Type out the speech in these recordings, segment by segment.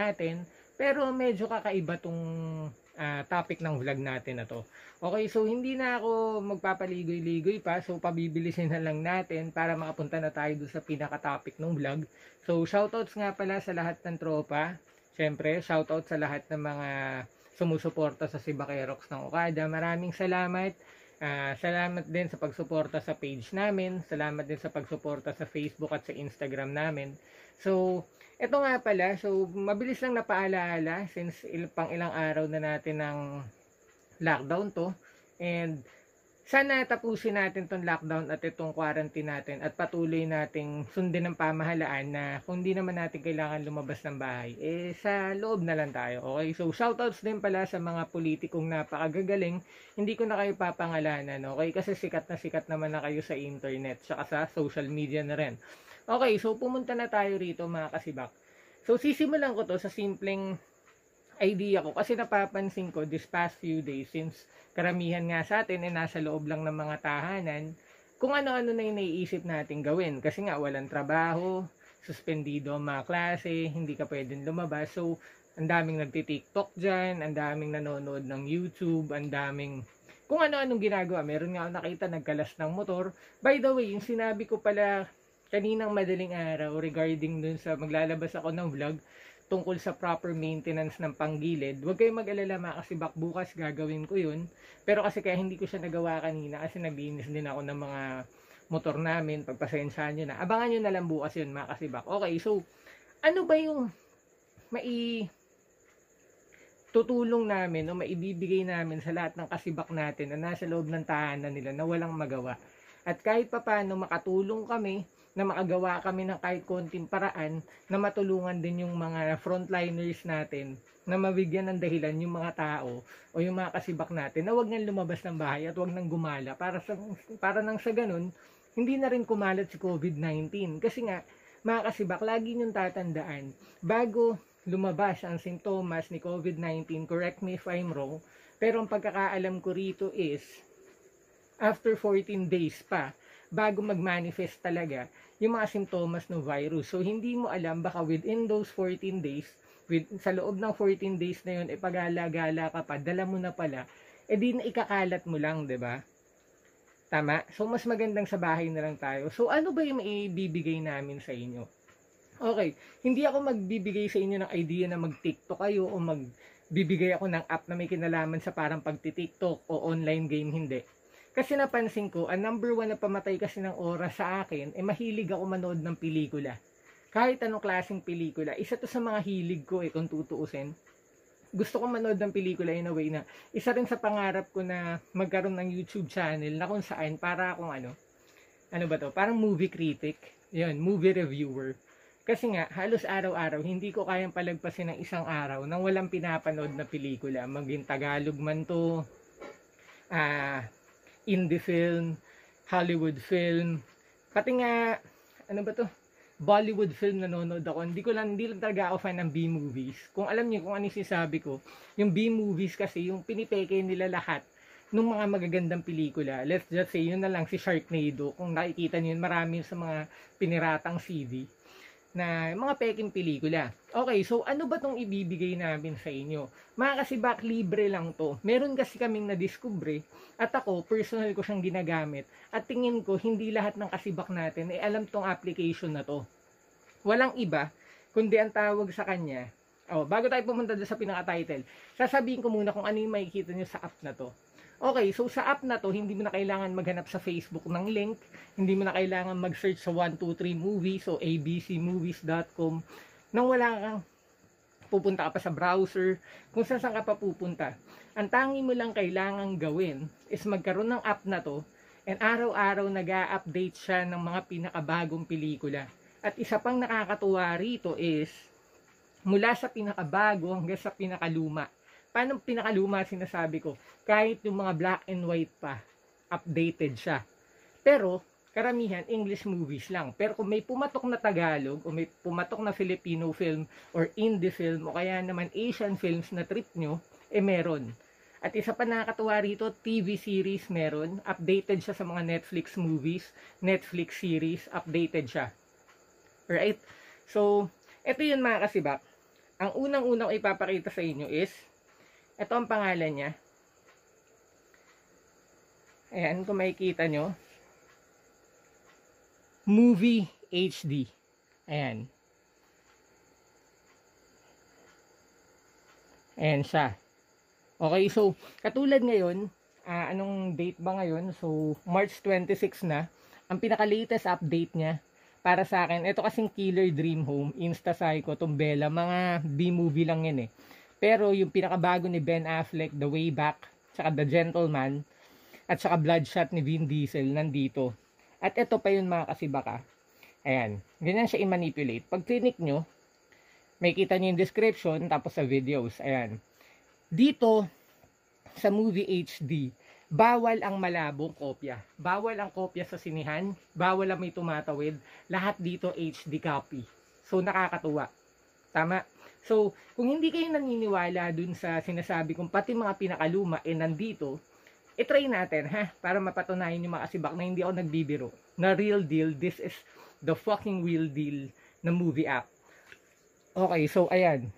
natin. Pero medyo kakaiba tong topic ng vlog natin na to. Okay, so hindi na ako magpapaligoy-ligoy pa. So pabibilisin na lang natin para makapunta na tayo doon sa pinaka-topic ng vlog. So shoutouts nga pala sa lahat ng tropa. Siyempre, shoutout sa lahat ng mga sumusuporta sa Sibakerox ng Okada. Maraming salamat. Salamat din sa pagsuporta sa page namin. Salamat din sa pagsuporta sa Facebook at sa Instagram namin. So, eto nga pala. So, mabilis lang napaalaala since pang ilang araw na natin ng lockdown to. And sana tapusin natin tong lockdown at itong quarantine natin at patuloy nating sundin ng pamahalaan na kung di naman natin kailangan lumabas ng bahay, sa loob na lang tayo. Okay? So, shoutouts din pala sa mga politikong napakagagaling. Hindi ko na kayo papangalanan, okay? Kasi sikat naman na kayo sa internet, saka sa social media na rin. Okay, so pumunta na tayo rito mga kasibak. So, sisimulan ko to sa simpleng idea ko kasi napapansin ko this past few days since karamihan nga sa atin nasa loob lang ng mga tahanan kung ano-ano na yung naiisip natin gawin kasi nga walang trabaho, suspendido ang mga klase, hindi ka pwedeng lumabas. So ang daming nagti-TikTok dyan, ang daming nanonood ng YouTube, ang daming kung ano-anong ginagawa. Meron nga ako nakita nagkalas ng motor. By the way, yung sinabi ko pala kaninang madaling araw regarding dun sa maglalabas ako ng vlog tungkol sa proper maintenance ng panggilid. Huwag kayong mag-alala mga kasibak, bukas gagawin ko yun. Pero kasi kaya hindi ko siya nagawa kanina kasi naglinis din ako ng mga motor namin. Pagpasensyahan nyo na. Abangan nyo na lang bukas yun mga kasibak. Okay, so ano ba yung tutulong namin o maibibigay namin sa lahat ng kasibak natin na nasa loob ng tahanan nila na walang magawa? At kahit pa paano makatulong kami na makagawa kami ng kahit konting paraan na matulungan din yung mga frontliners natin na mabigyan ng dahilan yung mga tao o yung mga kasibak natin na wag nang lumabas ng bahay at wag nang gumala para nang sa ganun hindi na rin kumalat si COVID-19. Kasi nga mga kasibak, lagi niyong tatandaan bago lumabas ang sintomas ni COVID-19, correct me if I'm wrong, pero ang pagkakaalam ko rito is after 14 days pa bago mag-manifest talaga yung mga simptomas ng virus. So, hindi mo alam, baka within those 14 days, sa loob ng 14 days na yun, pagala-gala ka pa, dala mo na pala, di na ikakalat mo lang, 'di ba? Tama? So, mas magandang sa bahay na lang tayo. So, ano ba yung maibibigay namin sa inyo? Okay, hindi ako magbibigay sa inyo ng idea na mag-TikTok kayo o magbibigay ako ng app na may kinalaman sa parang pagti-TikTok o online game, hindi. Kasi napansin ko, ang number 1 na pamatay kasi ng oras sa akin, mahilig ako manood ng pelikula. Kahit anong klaseng pelikula, isa to sa mga hilig ko kung tutuusin. Gusto ko manood ng pelikula in a way na, isa rin sa pangarap ko na magkaroon ng YouTube channel na kung saan para akong parang movie critic, yun, movie reviewer. Kasi nga, halos araw-araw, hindi ko kayang palagpasin ng isang araw nang walang pinapanood na pelikula. Maging Tagalog man to, indie film, Hollywood film, pati nga, Bollywood film nanonood ako. Hindi lang talaga ako fan ng B-movies. Kung alam niyo kung ano yung sinasabi ko, yung B-movies kasi, yung pinipeke nila lahat ng mga magagandang pelikula. Let's just say, yun na lang si Sharknado. Kung nakikita niyo yun, marami sa mga piniratang CD na mga peking pelikula. Okay, so ano ba tong ibibigay namin sa inyo? Mga kasibak, libre lang to. Meron kasi kaming nadiskubre at ako, personal ko siyang ginagamit at tingin ko hindi lahat ng kasibak natin alam tong application na to. Walang iba, kundi ang tawag sa kanya. Bago tayo pumunta sa pinaka-title, sasabihin ko muna kung ano yung makikita nyo sa app na to. Okay, so sa app na to, hindi mo na kailangan maghanap sa Facebook ng link, hindi mo na kailangan mag-search sa 123 movies o abcmovies.com nang wala kang pupunta ka pa sa browser, kung saan ka pa pupunta. Ang tangi mo lang kailangan gawin is magkaroon ng app na to and araw-araw nag-a-update siya ng mga pinakabagong pelikula. At isa pang nakakatuwa rito is mula sa pinakabago hanggang sa pinakaluma. Paano pinakaluma sinasabi ko? Kahit yung mga black and white pa, updated siya. Pero, karamihan, English movies lang. Pero kung may pumatok na Tagalog, o may pumatok na Filipino film, or indie film, o kaya naman Asian films na trip nyo, meron. At isa pa nakakatuwa rito, TV series meron. Updated siya sa mga Netflix movies, Netflix series, updated siya. Right? So, ito yun mga kasibak. ang unang-unang ipapakita sa inyo is, ito ang pangalan niya. Ayan, kung makikita nyo, Movie HD. Ayan. Ayan siya. Okay, so, katulad ngayon, anong date ba ngayon? So, March 26 na. Ang pinaka-latest update niya, para sa akin, ito kasing Killer Dream Home, Insta Psycho, Tumbela, mga B-movie lang yan eh. Pero yung pinakabago ni Ben Affleck, The Way Back, tsaka The Gentleman, at saka Bloodshot ni Vin Diesel, nandito. At ito pa yun mga kasibaka. Ayan, ganyan siya i-manipulate. Pag clinic nyo, may kita nyo yung description, tapos sa videos. Ayan. Dito, sa Movie HD, bawal ang malabong kopya. Bawal ang kopya sa sinihan, bawal ang may tumatawid. Lahat dito HD copy. So, nakakatuwa. Tama? So, kung hindi kayo naniniwala dun sa sinasabi kong pati mga pinakaluma nandito, i-try natin ha, para mapatunayan yung mga kasibak na hindi ako nagbibiro. Na real deal, this is the fucking real deal na movie app. Okay, so ayan.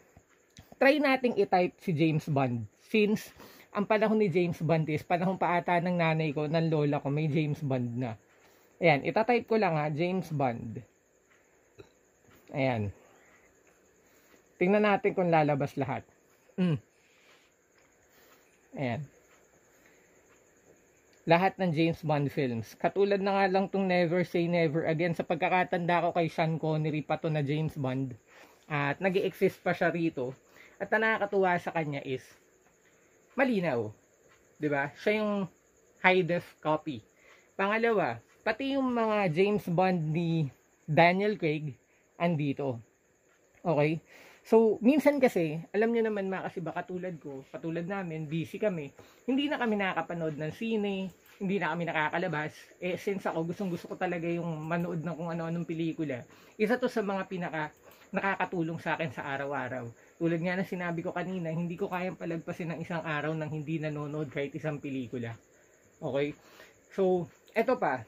Try nating i-type si James Bond. Since ang panahon ni James Bond is panahon pa ata ng nanay ko, ng lola ko, may James Bond na. Ayan, itatype ko lang ha, James Bond. Ayan. Tingnan natin kung lalabas lahat. Ayan. Lahat ng James Bond films. Katulad na nga lang tong Never Say Never Again. Sa pagkakatanda ko kay Sean Connery pa to na James Bond. At nag-i-exist pa siya rito. At ang nakakatuwa sa kanya is malinaw. 'Di ba? Siya yung high def copy. Pangalawa, pati yung mga James Bond ni Daniel Craig andito. Okay? So, minsan kasi, alam nyo naman mga kasi baka katulad ko, katulad namin, busy kami, hindi na kami nakakapanood ng sine, hindi na kami nakakalabas. Since ako, gustong-gusto ko talaga yung manood ng kung ano-anong pelikula. Isa to sa mga nakakatulong sa akin sa araw-araw. Tulad nga na sinabi ko kanina, hindi ko kayang palagpasin ng isang araw nang hindi nanonood kahit isang pelikula. Okay? So, eto pa.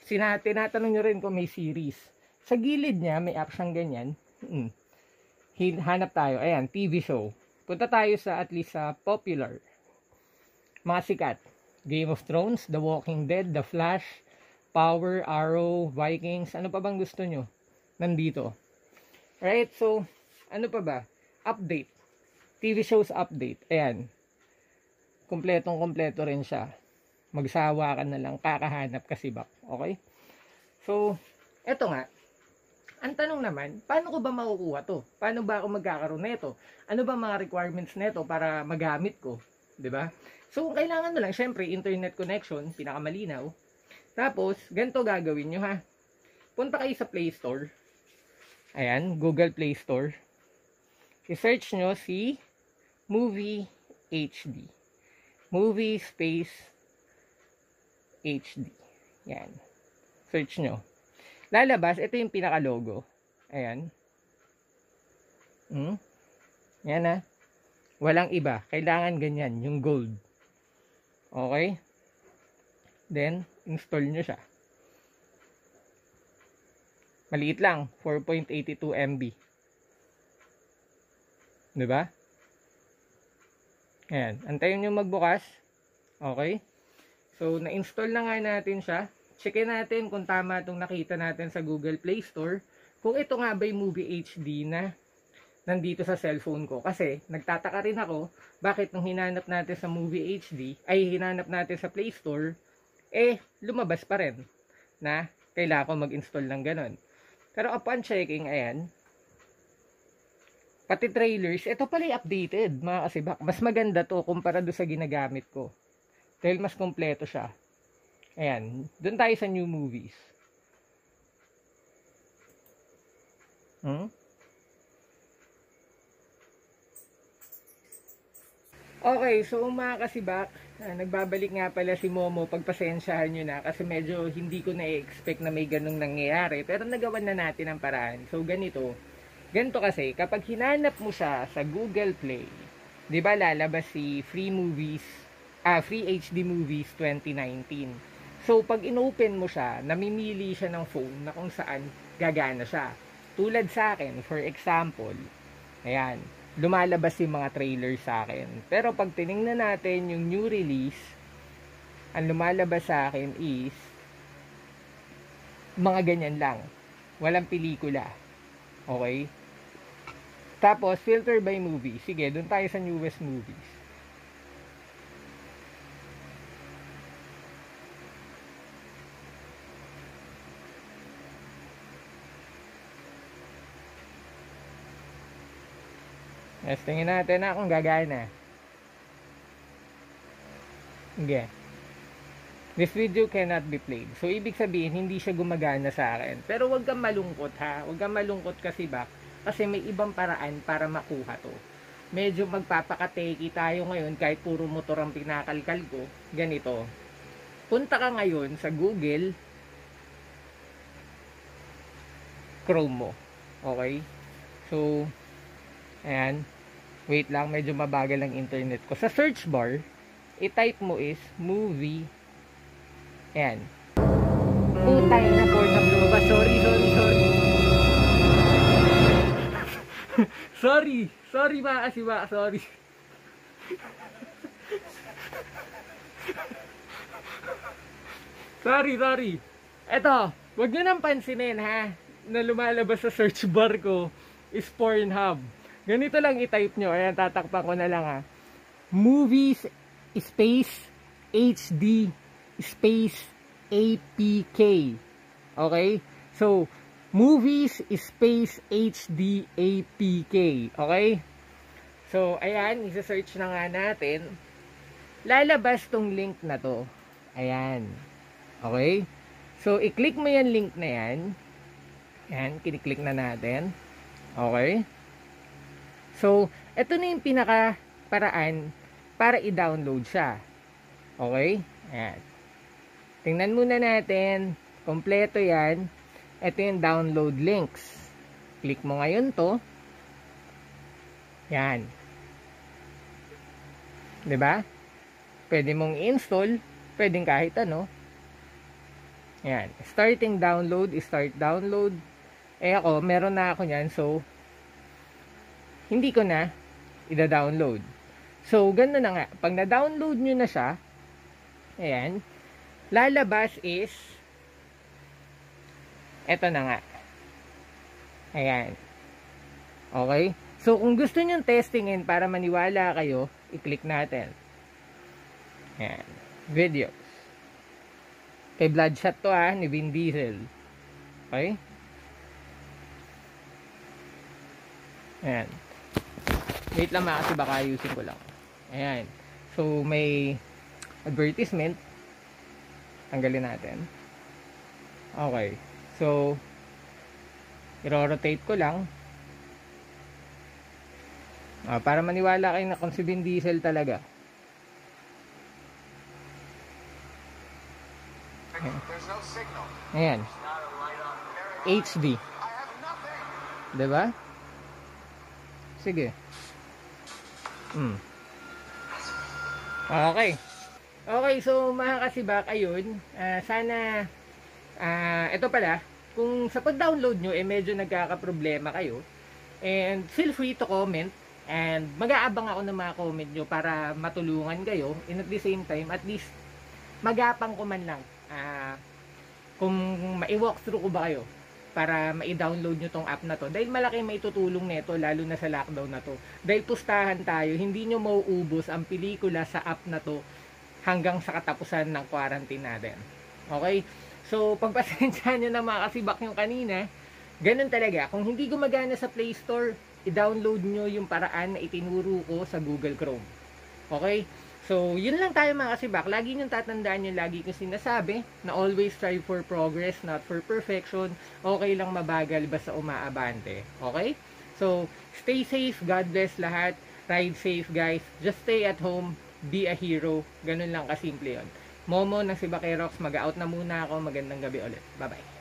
Tinatanong nyo rin kung may series. Sa gilid niya, may app siyang ganyan. Hanap tayo. Ayan, TV show. Punta tayo sa at least sa popular. Mga sikat. Game of Thrones, The Walking Dead, The Flash, Power, Arrow, Vikings. Ano pa bang gusto nyo? Nandito. Right? So, ano pa ba? Update. TV shows update. Ayan. Kompletong-kompleto rin siya. Magsawa ka na lang. Kakahanap kasi ba? Okay? So, eto nga. Ang tanong naman, paano ko ba makukuha to? Paano ba ako magkakaroon nito? Ano ba mga requirements nito para magamit ko? 'Di ba? So, kailangan mo lang, syempre, internet connection, pinakamalinaw. Tapos, ganito gagawin nyo ha. Punta kayo sa Play Store. Ayan, Google Play Store. I-search nyo si Movie HD. Movie space HD. Yan. Search nyo. Lalabas, ito yung pinaka-logo. Ayan. Yan na. Walang iba. Kailangan ganyan, yung gold. Okay? Then, install nyo siya. Maliit lang, 4.82 MB. Diba? Ayan. Antayin nyo magbukas. Okay? So, na-install na nga natin siya. Checkin natin kung tama itong nakita natin sa Google Play Store. Kung ito nga ba yung Movie HD na nandito sa cellphone ko. Kasi nagtataka rin ako, bakit nung hinanap natin sa Movie HD, ay hinanap natin sa Play Store, lumabas pa rin na kailangan ko mag-install ng ganon. Pero upon checking, ayan, pati trailers, ito pala yung updated, mga kasibak. Mas maganda to kumpara doon sa ginagamit ko. Dahil mas kompleto siya. Ayan, doon tayo sa new movies. Okay, so mga kasibak, nagbabalik nga pala si Momo, pagpasensyahan nyo na kasi medyo hindi ko na-expect na may ganung nangyayari. Pero nagawan na natin ang paraan. So ganito kasi, kapag hinanap mo siya sa Google Play, di ba lalabas si Free HD Movies 2019. So, pag inopen mo siya, namimili siya ng phone na kung saan gagana siya. Tulad sa akin, for example, Ayan. Lumalabas yung mga trailer sa akin. Pero pag tiningnan natin yung new release, ang lumalabas sa akin is mga ganyan lang. Walang pelikula. Okay? Tapos, filter by movie. Sige, doon tayo sa newest movies. Yes, tingin natin na kung gagana. Okay. This video cannot be played. So, ibig sabihin, hindi siya gumagana sa akin. Pero wag kang malungkot ha. Wag kang malungkot kasi kasi may ibang paraan para makuha to. Medyo magpapakateki tayo ngayon kahit puro motor ang pinakalkal ko. Ganito. Punta ka ngayon sa Google Chrome mo. Okay? So, ayan. Wait lang, medyo mabagal ang internet ko. Sa search bar, i-type mo is movie. Ayan. Putay na portable ba? Sorry. Sorry mga kasiba. Sorry. Sorry. Eto, wag nyo nang pansinin ha, na lumalabas sa search bar ko is Pornhub. Ganito lang i-type nyo. Ayan, tatakpan ko na lang ha. Movies space HD space APK. Okay? So, movies space HD APK. Okay? So, ayan, isa-search na nga natin. Lalabas tong link na to. Ayan. Okay? So, i-click mo yung link na yan. Ayan, kiniklik na natin. Okay? So, ito na yung pinaka paraan para i-download siya. Okay? Ayan. Tingnan muna natin. Kompleto yan. Ito yung download links. Click mo ngayon to. Yan. Diba? Pwede mong install. Pwedeng kahit ano. Yan. Starting download. Start download. Eh ako, meron na ako yan. So, hindi ko na i-download. So, gano'n na nga. Pag na-download nyo na siya, ayan, lalabas is, eto na nga. Ayan. Okay? So, kung gusto nyo testingin para maniwala kayo, i-click natin. Ayan. Videos. Kay Bloodshot to ni Vin Diesel. Okay? Ayan. Wait lang kasi baka ayusin ko lang. Ayan. So, may advertisement. Tanggalin natin. Okay. So, i-rotate ko lang. Para maniwala kayo na kung si Vin Diesel talaga. Ayan. HD. Diba? Sige. Okay. Okay, so mga kasibak, ayun. Sana, ito pala, kung sa pag-download nyo, medyo nagkakaproblema kayo. And feel free to comment. And mag-aabang ako ng mga comment nyo para matulungan kayo. And at the same time, at least, magapang ko man lang. Kung mai-walk through ko ba kayo para mai-download nyo tong app na to. Dahil malaki may tutulong nito, lalo na sa lockdown na to. Dahil pustahan tayo, hindi nyo mauubos ang pelikula sa app na to hanggang sa katapusan ng quarantine natin. Okay? So, pagpasensyahan nyo na mga kasibak yung kanina, ganun talaga. Kung hindi gumagana sa Play Store, i-download nyo yung paraan na itinuro ko sa Google Chrome. Okay? So, yun lang tayo mga kasibak. Lagi nyo tatandaan yung lagi ko sinasabi na always strive for progress, not for perfection. Okay lang mabagal basta umaabante. Okay? So, stay safe. God bless lahat. Ride safe guys. Just stay at home. Be a hero. Ganun lang kasimple yun. Momo ng Sibakerox. Mag-out na muna ako. Magandang gabi ulit. Bye-bye.